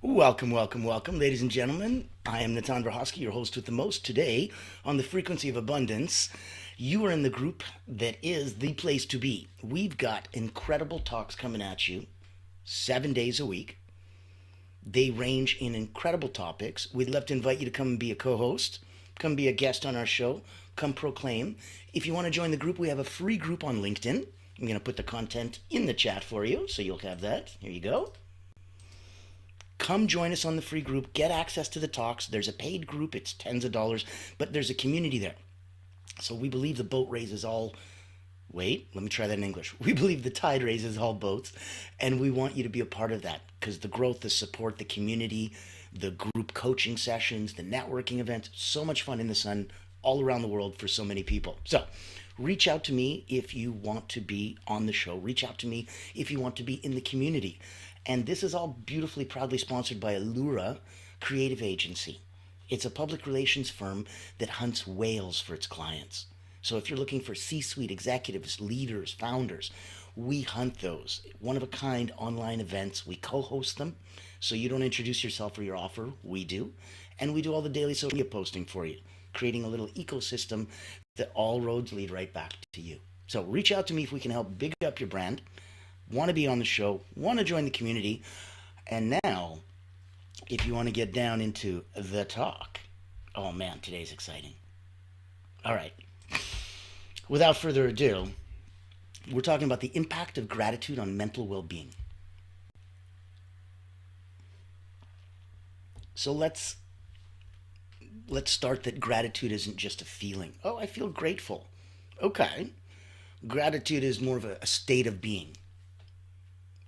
Welcome, welcome, welcome, ladies and gentlemen. I am Natan Verhosky, your host with the most. Today, on the Frequency of Abundance, you are in the group that is the place to be. We've got incredible talks coming at you 7 days a week. They range in incredible topics. We'd love to invite you to come and be a co host, come be a guest on our show, come proclaim. If you want to join the group, we have a free group on LinkedIn. I'm going to put the content in the chat for you, so you'll have that. Here you go. Come join us on the free group. Get access to the talks. There's a paid group. It's tens of dollars, but there's a community there. So we believe the boat raises all. Wait, let me try that in English. We believe the tide raises all boats, and we want you to be a part of that because the growth, the support, the community, the group coaching sessions, the networking events, so much fun in the sun all around the world for so many people. So reach out to me if you want to be on the show. Reach out to me if you want to be in the community. And this is all beautifully, proudly sponsored by Allura Creative Agency. It's a public relations firm that hunts whales for its clients. So if you're looking for C-suite executives, leaders, founders, we hunt those. One of a kind online events. We co-host them. So you don't introduce yourself or your offer. We do. And we do all the daily social media posting for you, creating a little ecosystem that all roads lead right back to you. So reach out to me if we can help big up your brand. Want to be on the show, want to join the community. And now, if you want to get down into the talk, oh man, today's exciting. All right. Without further ado, we're talking about the impact of gratitude on mental well-being. So let's start that gratitude isn't just a feeling. Oh, I feel grateful. Okay. Gratitude is more of a state of being.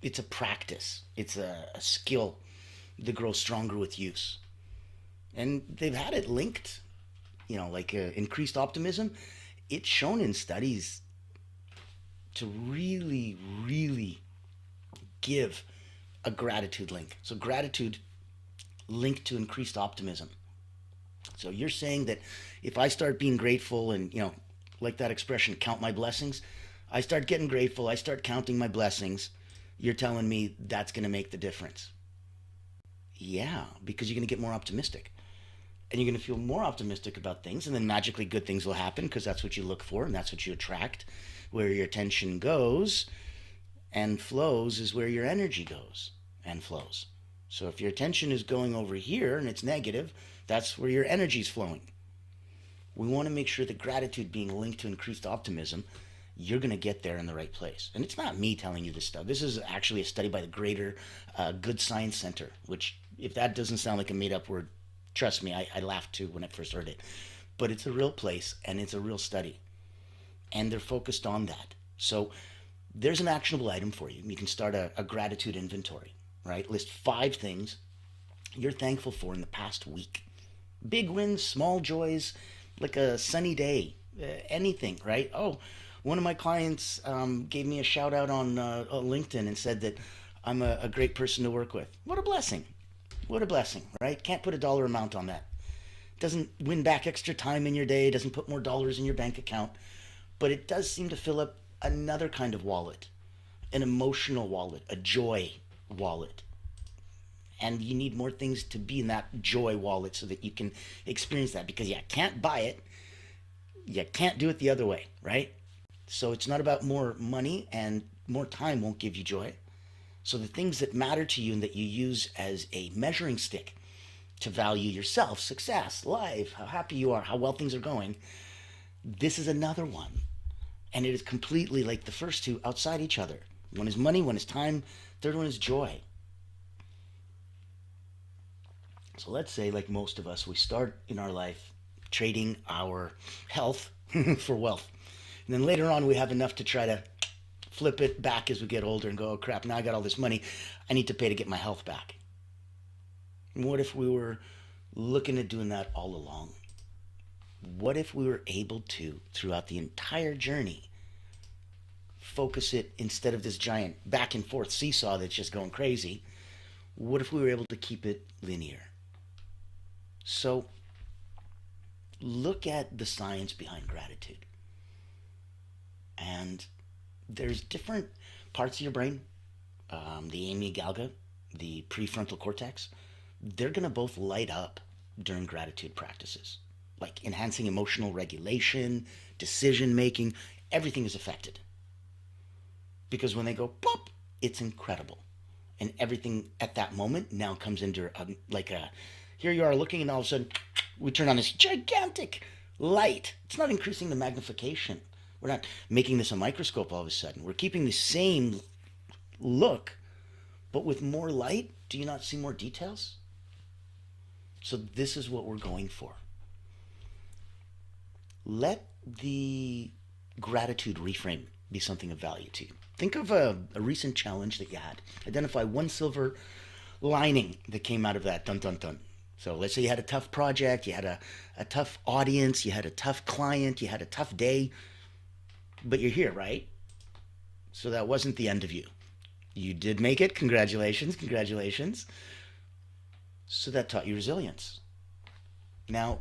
It's a practice. It's a skill that grows stronger with use. And they've had it linked, like increased optimism. It's shown in studies to really, really give a gratitude link. So gratitude linked to increased optimism. So you're saying that if I start being grateful and, like that expression, count my blessings, I start getting grateful, I start counting my blessings, you're telling me that's going to make the difference. Yeah, because you're going to get more optimistic. And you're going to feel more optimistic about things, and then magically good things will happen because that's what you look for and that's what you attract. Where your attention goes and flows is where your energy goes and flows. So if your attention is going over here and it's negative, that's where your energy is flowing. We want to make sure that gratitude being linked to increased optimism, you're going to get there in the right place. And it's not me telling you this stuff. This is actually a study by the Greater Good Science Center, which, if that doesn't sound like a made up word, trust me, I laughed too when I first heard it. But it's a real place and it's a real study. And they're focused on that. So there's an actionable item for you. You can start a gratitude inventory, right? List 5 things you're thankful for in the past week. Big wins, small joys, like a sunny day, anything, right? Oh, one of my clients gave me a shout out on LinkedIn and said that I'm a great person to work with. What a blessing. What a blessing, right? Can't put a dollar amount on that. Doesn't win back extra time in your day, doesn't put more dollars in your bank account, but it does seem to fill up another kind of wallet, an emotional wallet, a joy wallet. And you need more things to be in that joy wallet so that you can experience that, because you can't buy it. You can't do it the other way, right? So it's not about more money, and more time won't give you joy. So the things that matter to you and that you use as a measuring stick to value yourself, success, life, how happy you are, how well things are going, this is another one. And it is completely like the first two, outside each other. One is money, one is time, third one is joy. So let's say, like most of us, we start in our life trading our health for wealth. And then later on, we have enough to try to flip it back as we get older and go, oh crap, now I got all this money I need to pay to get my health back. And what if we were looking at doing that all along? What if we were able to, throughout the entire journey, focus it, instead of this giant back and forth seesaw that's just going crazy, what if we were able to keep it linear? So look at the science behind gratitude. And there's different parts of your brain, the amygdala, the prefrontal cortex, they're going to both light up during gratitude practices, like enhancing emotional regulation, decision making. Everything is affected because when they go pop, it's incredible. And everything at that moment now comes into like a, here you are looking, and all of a sudden we turn on this gigantic light. It's not increasing the magnification. We're not making this a microscope all of a sudden. We're keeping the same look, but with more light. Do you not see more details? So this is what we're going for. Let the gratitude reframe be something of value to you. Think of a recent challenge that you had. Identify one silver lining that came out of that. Dun dun dun. So let's say you had a tough project, you had a tough audience, you had a tough client, you had a tough day, but you're here, right? So that wasn't the end of you. You did make it. Congratulations, congratulations. So that taught you resilience. Now,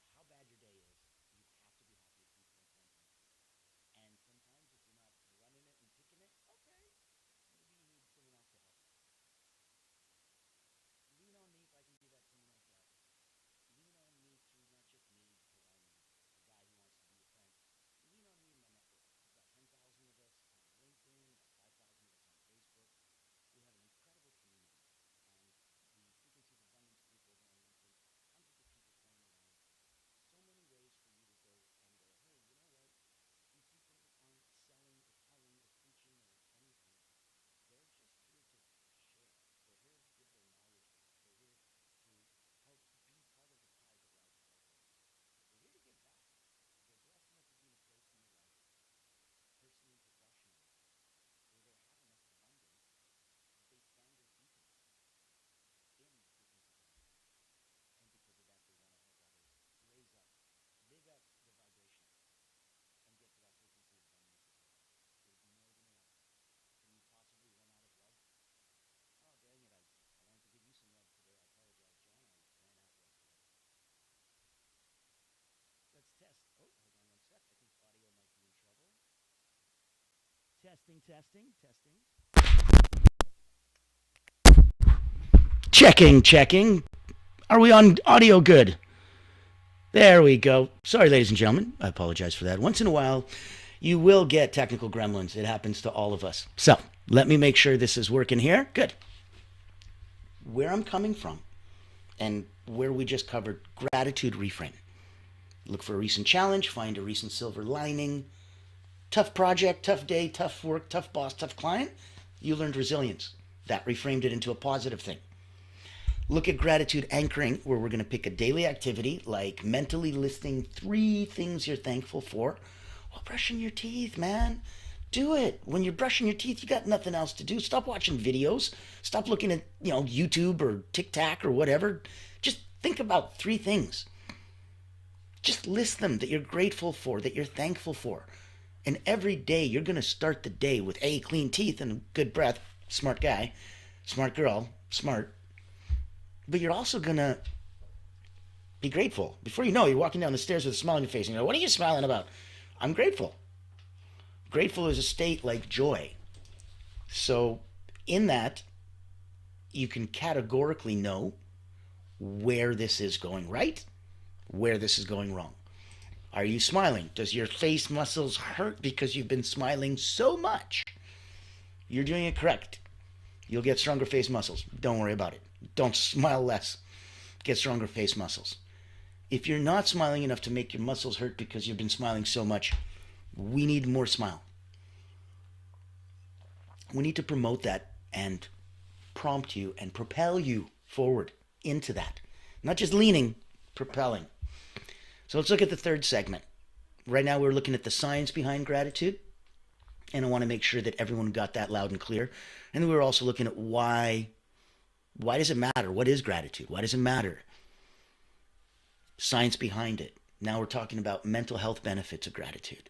let's test. Oh, hold on one sec. I think audio might be in trouble. Testing, testing, testing. Checking, checking. Are we on audio good? There we go. Sorry, ladies and gentlemen. I apologize for that. Once in a while, you will get technical gremlins. It happens to all of us. So let me make sure this is working here. Good. Where I'm coming from and where we just covered gratitude reframe. Look for a recent challenge, find a recent silver lining. Tough project, tough day, tough work, tough boss, tough client. You learned resilience. That reframed it into a positive thing. Look at gratitude anchoring, where we're going to pick a daily activity like mentally listing 3 things you're thankful for while brushing your teeth, man. Do it. When you're brushing your teeth, you got nothing else to do. Stop watching videos. Stop looking at, YouTube or TikTok or whatever. Just think about 3 things. Just list them that you're grateful for, that you're thankful for. And every day you're going to start the day with A, clean teeth and a good breath. Smart guy, smart girl, smart. But you're also going to be grateful. Before you know, you're walking down the stairs with a smile on your face. And you're like, what are you smiling about? I'm grateful. Grateful is a state like joy. So in that, you can categorically know where this is going right, where this is going wrong. Are you smiling? Does your face muscles hurt because you've been smiling so much? You're doing it correct. You'll get stronger face muscles. Don't worry about it. Don't smile less. Get stronger face muscles. If you're not smiling enough to make your muscles hurt because you've been smiling so much, we need more smile. We need to promote that and prompt you and propel you forward into that. Not just leaning, propelling. So let's look at the third segment. Right now we're looking at the science behind gratitude. And I want to make sure that everyone got that loud and clear. And we're also looking at why does it matter? What is gratitude? Why does it matter? Science behind it. Now we're talking about mental health benefits of gratitude.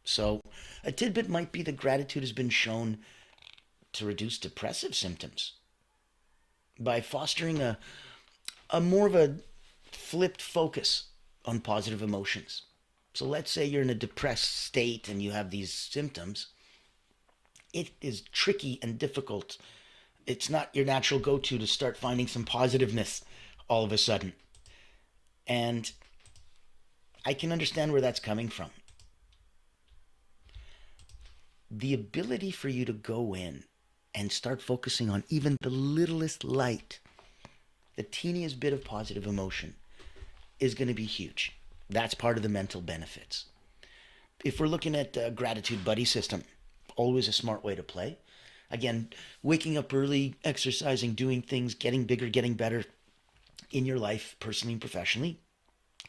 So, a tidbit might be that gratitude has been shown to reduce depressive symptoms by fostering a more of a flipped focus on positive emotions. So, let's say you're in a depressed state and you have these symptoms. It is tricky and difficult. It's not your natural go to start finding some positiveness all of a sudden. And I can understand where that's coming from. The ability for you to go in and start focusing on even the littlest light, the teeniest bit of positive emotion, is going to be huge. That's part of the mental benefits. If we're looking at the gratitude buddy system, always a smart way to play. Again, waking up early, exercising, doing things, getting bigger, getting better in your life, personally and professionally.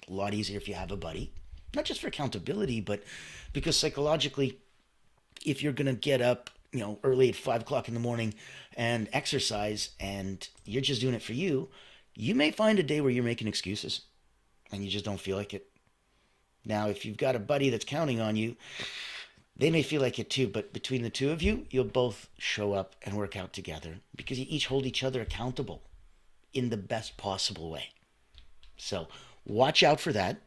A lot easier if you have a buddy. Not just for accountability, but because psychologically, if you're going to get up, early at 5 o'clock in the morning and exercise and you're just doing it for you, you may find a day where you're making excuses and you just don't feel like it. Now, if you've got a buddy that's counting on you, they may feel like it too, but between the two of you, you'll both show up and work out together because you each hold each other accountable in the best possible way. So watch out for that.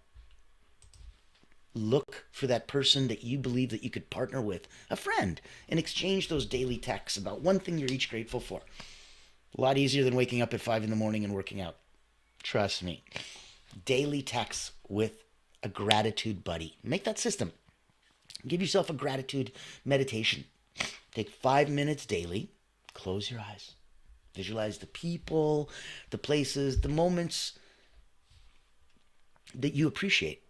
Look for that person that you believe that you could partner with, a friend, and exchange those daily texts about one thing you're each grateful for. A lot easier than waking up at 5 in the morning and working out. Trust me. Daily texts with a gratitude buddy. Make that system. Give yourself a gratitude meditation. Take 5 minutes daily. Close your eyes. Visualize the people, the places, the moments that you appreciate.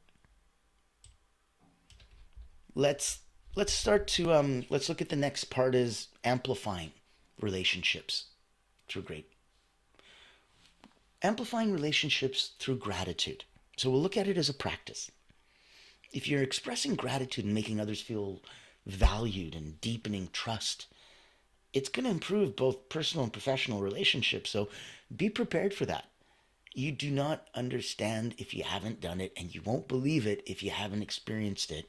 let's let's start to let's look at the next part is amplifying relationships through great amplifying relationships through gratitude. So we'll look at it as a practice. If you're expressing gratitude and making others feel valued and deepening trust, it's going to improve both personal and professional relationships. So be prepared for that. You do not understand if you haven't done it, and you won't believe it if you haven't experienced it.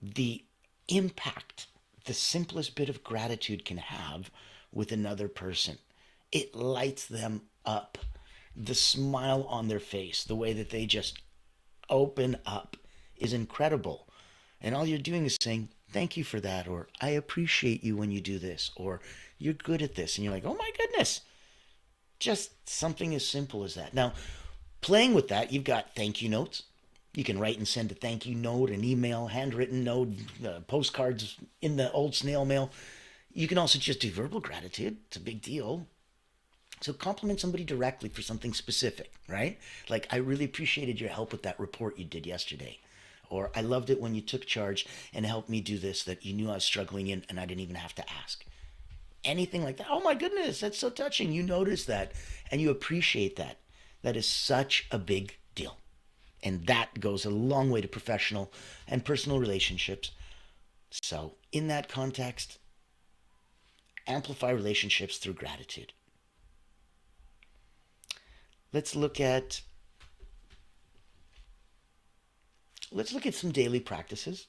The impact the simplest bit of gratitude can have with another person. It lights them up. The smile on their face, the way that they just open up is incredible. And all you're doing is saying, thank you for that, or I appreciate you when you do this, or you're good at this. And you're like, oh my goodness, just something as simple as that. Now, playing with that, you've got thank you notes. You can write and send a thank you note, an email, handwritten note, postcards in the old snail mail. You can also just do verbal gratitude. It's a big deal. So compliment somebody directly for something specific, right? Like, I really appreciated your help with that report you did yesterday. Or I loved it when you took charge and helped me do this that you knew I was struggling in and I didn't even have to ask. Anything like that. Oh my goodness, that's so touching. You notice that and you appreciate that. That is such a big deal. And that goes a long way to professional and personal relationships. So, in that context, amplify relationships through gratitude. Let's look at let's look at some daily practices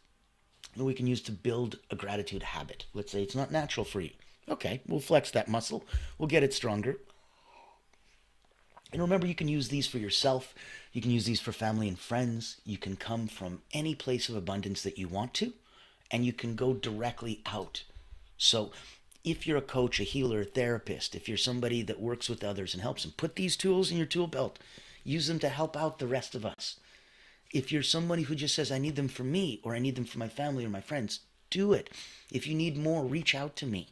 that we can use to build a gratitude habit. Let's say it's not natural for you. Okay, we'll flex that muscle. We'll get it stronger. And remember, you can use these for yourself. You can use these for family and friends. You can come from any place of abundance that you want to, and you can go directly out. So, if you're a coach, a healer, a therapist, if you're somebody that works with others and helps them, put these tools in your tool belt. Use them to help out the rest of us. If you're somebody who just says, I need them for me, or I need them for my family or my friends, do it. If you need more, reach out to me.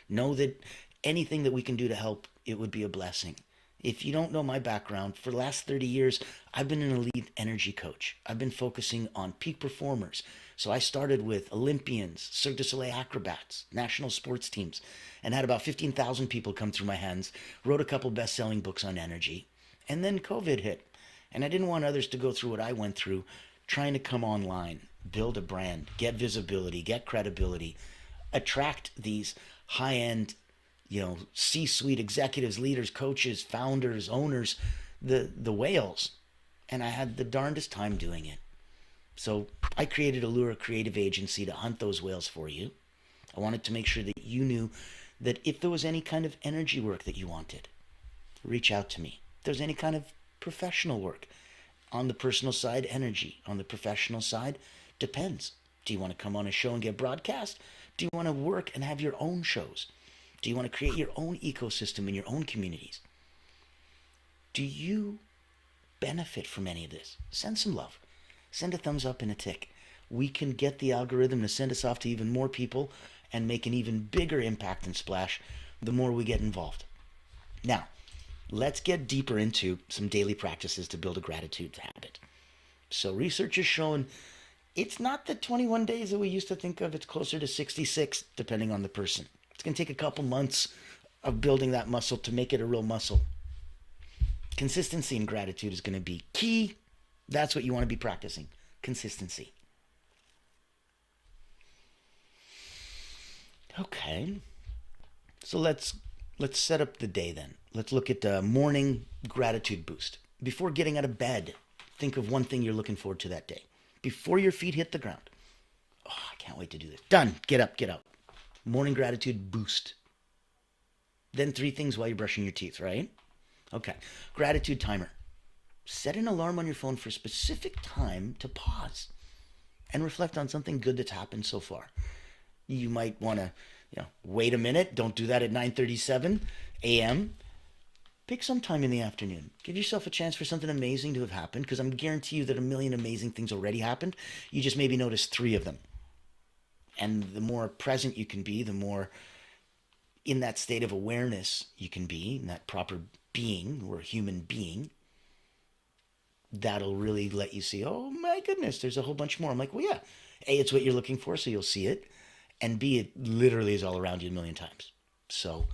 Know that anything that we can do to help, it would be a blessing. If you don't know my background, for the last 30 years, I've been an elite energy coach. I've been focusing on peak performers. So I started with Olympians, Cirque du Soleil acrobats, national sports teams, and had about 15,000 people come through my hands, wrote a couple best-selling books on energy, and then COVID hit. And I didn't want others to go through what I went through, trying to come online, build a brand, get visibility, get credibility, attract these high-end, C-suite executives, leaders, coaches, founders, owners, the whales. And I had the darndest time doing it. So I created Allure Creative Agency to hunt those whales for you. I wanted to make sure that you knew that if there was any kind of energy work that you wanted, reach out to me. If there's any kind of professional work, on the personal side, energy. On the professional side, depends. Do you want to come on a show and get broadcast? Do you want to work and have your own shows? Do you want to create your own ecosystem in your own communities? Do you benefit from any of this? Send some love. Send a thumbs up and a tick. We can get the algorithm to send us off to even more people and make an even bigger impact and splash the more we get involved. Now, let's get deeper into some daily practices to build a gratitude habit. So, research has shown it's not the 21 days that we used to think of, it's closer to 66, depending on the person. It's going to take a couple months of building that muscle to make it a real muscle. Consistency in gratitude is going to be key. That's what you want to be practicing. Consistency. Okay. So let's set up the day then. Let's look at the morning gratitude boost. Before getting out of bed, think of one thing you're looking forward to that day. Before your feet hit the ground. Oh, I can't wait to do this. Done. Get up, get up. Morning gratitude boost. Then 3 things while you're brushing your teeth, right? Okay. Gratitude timer. Set an alarm on your phone for a specific time to pause and reflect on something good that's happened so far. You might want to, wait a minute. Don't do that at 9:37 a.m. Pick some time in the afternoon. Give yourself a chance for something amazing to have happened, because I'm guarantee you that a million amazing things already happened. You just maybe noticed 3 of them. And the more present you can be, the more in that state of awareness you can be, in that proper being, or human being, that'll really let you see, oh my goodness, there's a whole bunch more. I'm like, well, yeah. A, it's what you're looking for, so you'll see it. And B, it literally is all around you a million times. So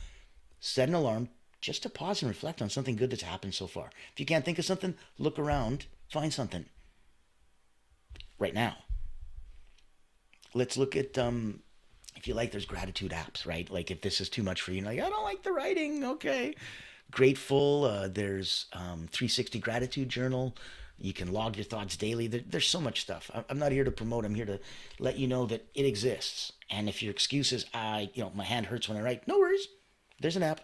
set an alarm just to pause and reflect on something good that's happened so far. If you can't think of something, look around, find something right now. Let's look at, if you like, there's gratitude apps, right? Like if this is too much for you, like, I don't like the writing, okay. Grateful, there's 360 Gratitude Journal. You can log your thoughts daily. There's so much stuff. I'm not here to promote. I'm here to let you know that it exists. And if your excuse is, my hand hurts when I write, no worries. There's an app.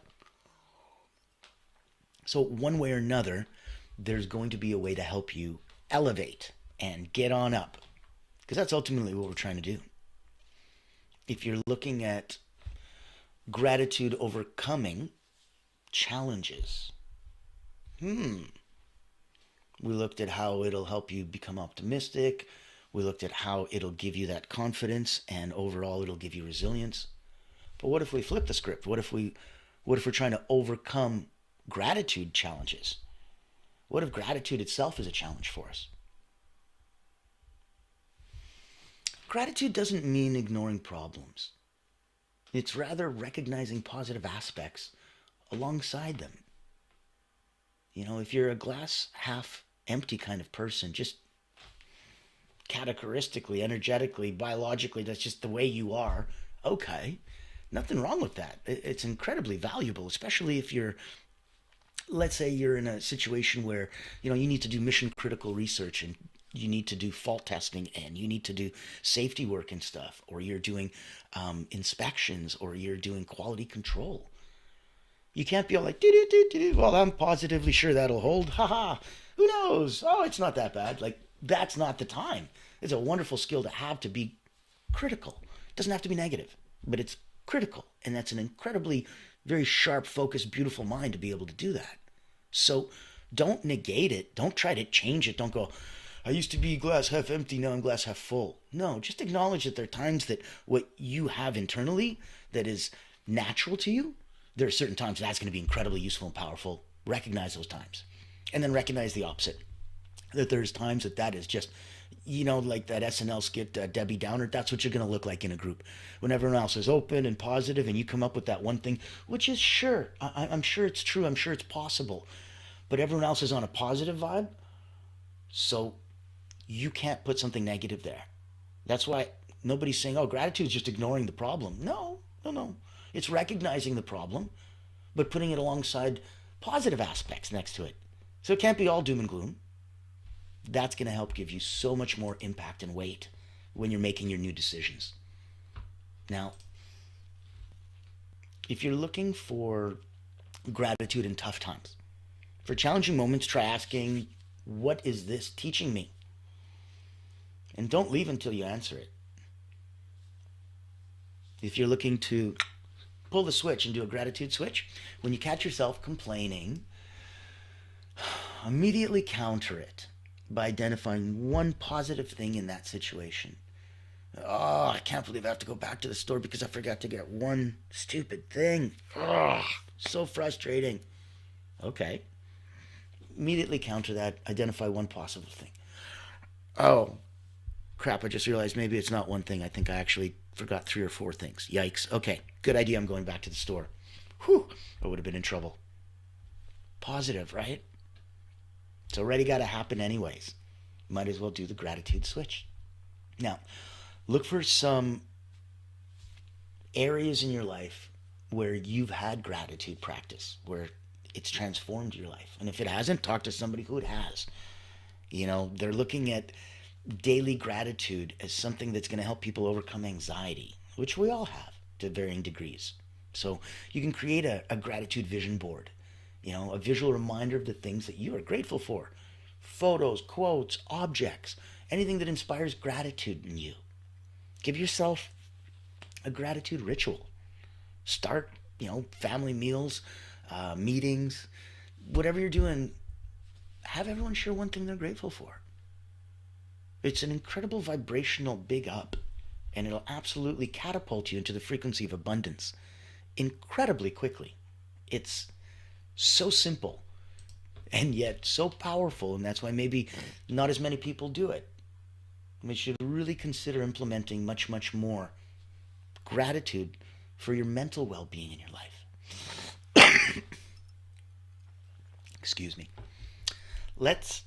So one way or another, there's going to be a way to help you elevate and get on up. Because that's ultimately what we're trying to do. If you're looking at gratitude overcoming challenges, we looked at how it'll help you become optimistic. We looked at how it'll give you that confidence, and overall it'll give you resilience. But what if we flip the script? What if we're trying to overcome gratitude challenges? What if gratitude itself is a challenge for us? Gratitude doesn't mean ignoring problems. It's rather recognizing positive aspects alongside them. If you're a glass half empty kind of person, just categoristically, energetically, biologically, that's just the way you are, okay. Nothing wrong with that. It's incredibly valuable, especially if let's say you're in a situation where, you need to do mission critical research, and you need to do fault testing, and you need to do safety work and stuff, or you're doing inspections, or you're doing quality control. You can't be all like, well, I'm positively sure that'll hold. Haha, who knows? Oh, it's not that bad. Like, that's not the time. It's a wonderful skill to have, to be critical. It doesn't have to be negative, but it's critical. And that's an incredibly, very sharp, focused, beautiful mind to be able to do that. So don't negate it. Don't try to change it. Don't go, I used to be glass half empty, now I'm glass half full. No, just acknowledge that there are times that what you have internally that is natural to you, there are certain times that's going to be incredibly useful and powerful. Recognize those times. And then recognize the opposite. That there's times that is just, like that SNL skit, Debbie Downer, that's what you're going to look like in a group. When everyone else is open and positive and you come up with that one thing, which is sure, I'm sure it's true, I'm sure it's possible. But everyone else is on a positive vibe, so you can't put something negative there. That's why nobody's saying, oh, gratitude is just ignoring the problem. No. It's recognizing the problem, but putting it alongside positive aspects next to it. So it can't be all doom and gloom. That's going to help give you so much more impact and weight when you're making your new decisions. Now, if you're looking for gratitude in tough times, for challenging moments, try asking, what is this teaching me? And don't leave until you answer it. If you're looking to pull the switch and do a gratitude switch, when you catch yourself complaining, immediately counter it by identifying one positive thing in that situation. Oh, I can't believe I have to go back to the store because I forgot to get one stupid thing. Oh, so frustrating. Okay. Immediately counter that. Identify one possible thing. Oh, crap. I just realized maybe it's not one thing. I think I actually forgot 3 or 4 things. Yikes. Okay. Good idea. I'm going back to the store. Whew. I would have been in trouble. Positive, right? It's already got to happen anyways. Might as well do the gratitude switch. Now, look for some areas in your life where you've had gratitude practice, where it's transformed your life. And if it hasn't, talk to somebody who it has. They're looking at daily gratitude as something that's going to help people overcome anxiety, which we all have to varying degrees. So you can create a gratitude vision board, a visual reminder of the things that you are grateful for. Photos, quotes, objects, anything that inspires gratitude in you. Give yourself a gratitude ritual. Start, family meals, meetings, whatever you're doing, have everyone share one thing they're grateful for. It's an incredible vibrational big up, and it'll absolutely catapult you into the frequency of abundance incredibly quickly. It's so simple and yet so powerful, and that's why maybe not as many people do it. We should really consider implementing much, much more gratitude for your mental well-being in your life. Excuse me. Let's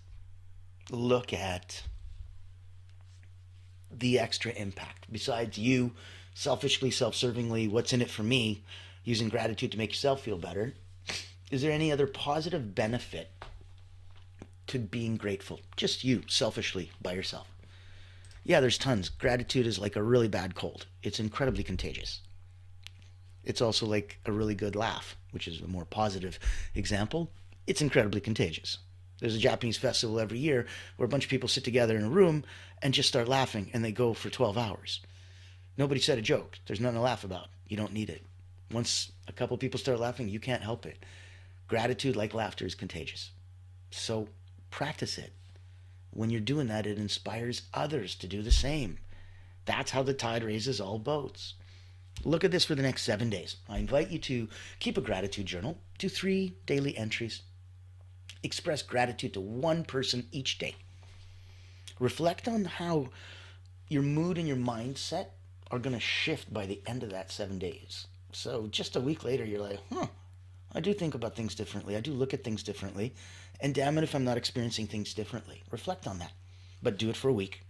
look at the extra impact. Besides you selfishly, self-servingly, what's in it for me, using gratitude to make yourself feel better, is there any other positive benefit to being grateful? Just you, selfishly, by yourself. Yeah, there's tons. Gratitude is like a really bad cold. It's incredibly contagious. It's also like a really good laugh, which is a more positive example. It's incredibly contagious. There's a Japanese festival every year where a bunch of people sit together in a room and just start laughing, and they go for 12 hours. Nobody said a joke. There's nothing to laugh about. You don't need it. Once a couple people start laughing, you can't help it. Gratitude, like laughter, is contagious. So practice it. When you're doing that, it inspires others to do the same. That's how the tide raises all boats. Look at this for the next 7 days. I invite you to keep a gratitude journal. Do 3 daily entries. Express gratitude to one person each day. Reflect on how your mood and your mindset are going to shift by the end of that 7 days. So just a week later, you're like, I do think about things differently. I do look at things differently. And damn it if I'm not experiencing things differently. Reflect on that. But do it for a week.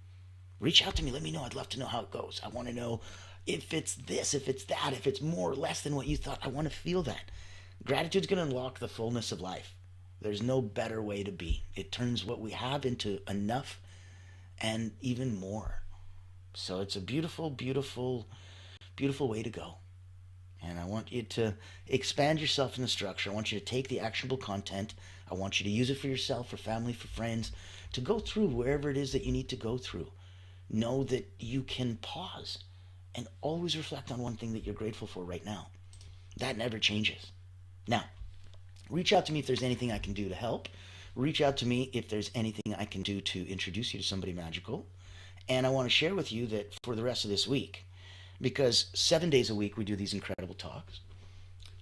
Reach out to me. Let me know. I'd love to know how it goes. I want to know if it's this, if it's that, if it's more or less than what you thought. I want to feel that. Gratitude's going to unlock the fullness of life. There's no better way to be. It turns what we have into enough and even more. So it's a beautiful, beautiful, beautiful way to go. And I want you to expand yourself in the structure. I want you to take the actionable content. I want you to use it for yourself, for family, for friends, to go through wherever it is that you need to go through. Know that you can pause and always reflect on one thing that you're grateful for right now. That never changes. Now, reach out to me if there's anything I can do to help. Reach out to me if there's anything I can do to introduce you to somebody magical. And I want to share with you that for the rest of this week, because 7 days a week we do these incredible talks.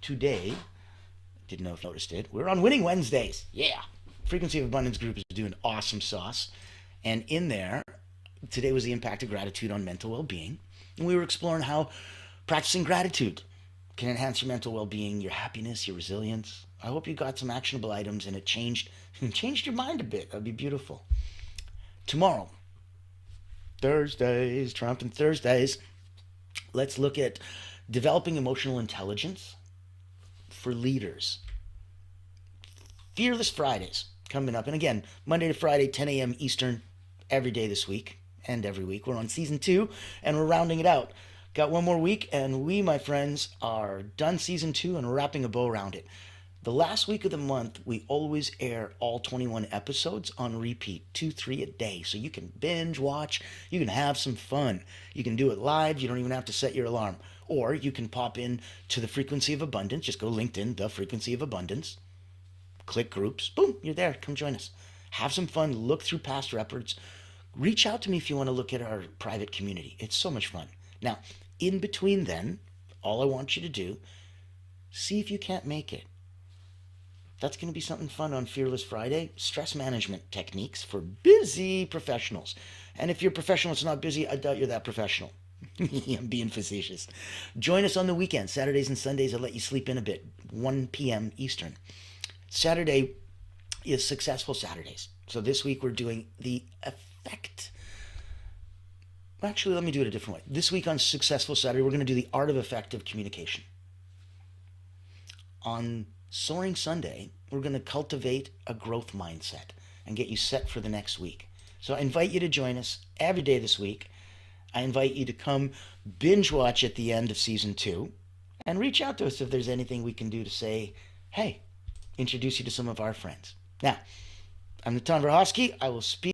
Today, didn't know if you noticed it, we're on Winning Wednesdays. Yeah. Frequency of Abundance group is doing awesome sauce. And in there, today was the impact of gratitude on mental well-being. And we were exploring how practicing gratitude can enhance your mental well-being, your happiness, your resilience. I hope you got some actionable items and it changed your mind a bit. That'd be beautiful. Tomorrow, Thursdays, Triumphant Thursdays, let's look at developing emotional intelligence for leaders. Fearless Fridays. coming up. And again, Monday to Friday, 10 a.m. Eastern, every day this week and every week. We're on season 2 and we're rounding it out. Got one more week, and we, my friends, are done season 2 and wrapping a bow around it. The last week of the month, we always air all 21 episodes on repeat, 2, 3 a day. So you can binge watch, you can have some fun. You can do it live, you don't even have to set your alarm. Or you can pop in to the Frequency of Abundance, just go LinkedIn, the Frequency of Abundance, click groups, boom, you're there. Come join us. Have some fun, look through past records. Reach out to me if you want to look at our private community. It's so much fun. Now, in between then, all I want you to do, see if you can't make it. That's going to be something fun on Fearless Friday. Stress management techniques for busy professionals. And if you're a professional that's not busy, I doubt you're that professional. I'm being facetious. Join us on the weekend, Saturdays and Sundays. I'll let you sleep in a bit, 1 p.m. Eastern. Saturday is Successful Saturdays. So this week we're doing the effect. Actually, let me do it a different way. This week on Successful Saturday, we're going to do the art of effective communication. On Soaring Sunday, we're going to cultivate a growth mindset and get you set for the next week. So I invite you to join us every day this week. I invite you to come binge watch at the end of season 2 and reach out to us if there's anything we can do to say, hey, introduce you to some of our friends. Now, I'm Natan Verhofsky. I will speak